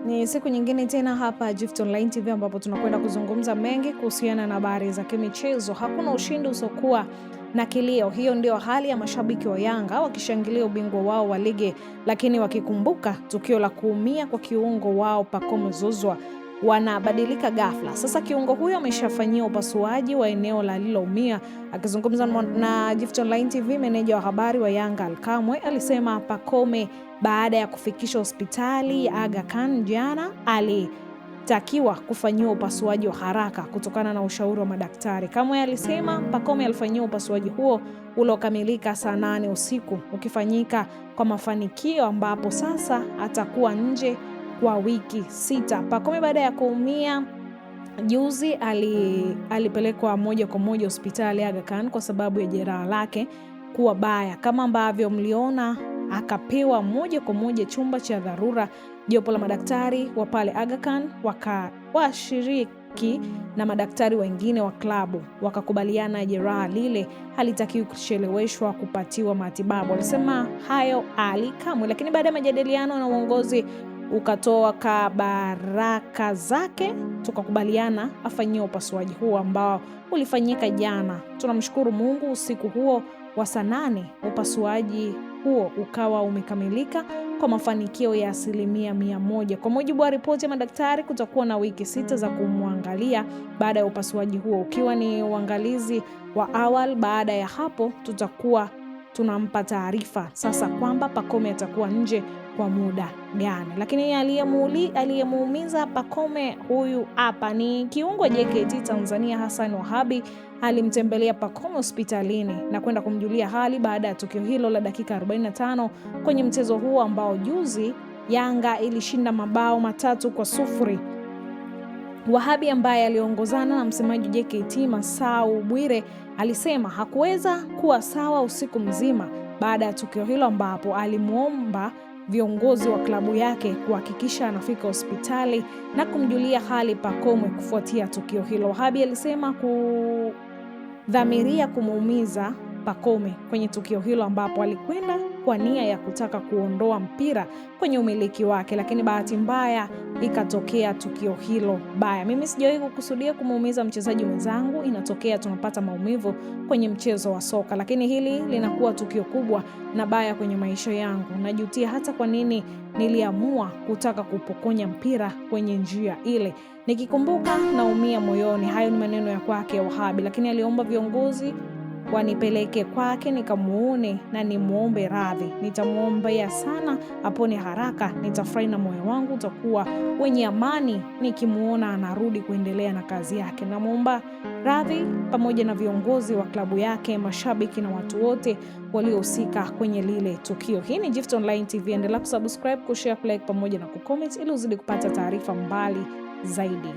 Ni siku nyingine tena hapa Gift Online TV ambapo tunakwenda kuzungumza mengi kuhusiana na habari za kimichezo. Hakuna ushindi usiokuwa na kilio. Hiyo ndio hali ya mashabiki wa Yanga wakishangilia ubingwa wao wa ligi, lakini wakikumbuka tukio la kuumia kwa kiungo wao Pacome Zouzoua wanabadilika ghafla. Sasa kiungo huyo ameshafanyia upasuaji wa eneo la liloumia. Akizungumza na Gift Online TV, meneja wa habari wa Yanga Alkamwe alisema Pacome baada ya kufikishwa hospitali ya Aga Khan jana alitakiwa kufanyiwa upasuaji wa haraka kutokana na ushauri wa madaktari. Kamwe alisema Pacome alifanyiwa upasuaji huo uliokamilika saa 8 usiku ukifanyika kwa mafanikio, ambapo sasa atakuwa nje kwa wiki 6. Pacome baada ya kuumia juzi alipelekwa moja kwa moja hospitali Aga Khan kwa sababu ya jeraha lake kuwa baya, kama ambavyo mliona akapewa moja kwa moja chumba cha dharura. Jopo la madaktari wa pale Aga Khan washiriki na madaktari wengine wa klabu wakakubaliana jeraha lile halitakiwi kucheleweshwa kupatiwa matibabu. Alisema hayo Ali Kamwe, lakini baada ya majadiliano na uongozi ukatoa baraka zake, tukakubaliana afanyiwe upasuaji huo ambao ulifanyika jana. Tunamshukuru Mungu, usiku huo wa saa 8 upasuaji huo ukawa umekamilika kwa mafanikio ya 100%. Kwa mujibu wa ripoti ya madaktari, kutakuwa na wiki 6 za kumwangalia baada ya upasuaji huo, ukiwa ni uangalizi wa awali. Baada ya hapo tutakuwa tunampa taarifa sasa kwamba Pacome atakuwa nje kwa muda gani. Lakini aliyemuumiza Pacome huyu hapa ni kiungo JKT Tanzania Hassan Wahabi. Alimtembelea Pacome hospitalini na kwenda kumjulia hali baada ya tukio hilo la dakika 45 kwenye mchezo huo ambao juzi Yanga ilishinda mabao 3-0. Wahabi ambaye aliongozana na msemaji JKT Masau Bwire alisema hakuweza kuwa sawa usiku mzima baada ya tukio hilo, ambapo alimuomba viongozi wa klabu yake kuhakikisha anafika hospitali na kumjulia hali Pacome kufuatia tukio hilo. Wahabi alisema kudhamiria kumuumiza Pacome kwenye tukio hilo, ambapo alikwenda kwa nia ya kutaka kuondoa mpira kwenye umiliki wake, lakini bahati mbaya ikatokea tukio hilo baya. Mimi sijawahi kukusudia kumuumiza mchezaji mwenzangu, inatokea tunapata maumivu kwenye mchezo wa soka, lakini hili linakuwa tukio kubwa na baya kwenye maisha yangu. Najutia hata kwa nini niliamua kutaka kupokonya mpira kwenye njia ile. Nikikumbuka naumia moyoni. Hayo ni maneno ya kwake Wahabi, lakini aliomba viongozi wanipeleke kwake nikamuone na nimuombe radhi. Nitamwombea sana apone haraka. Nitafurahi na moyo wangu utakuwa wenye amani nikimuona anarudi kuendelea na kazi yake. Namuomba radhi pamoja na viongozi wa klabu yake, mashabiki na watu wote waliohusika kwenye lile tukio. Hii ni Gift Online TV. Endelea kusubscribe, kushare, like pamoja na kucomment ili uzidi kupata taarifa mbali zaidi.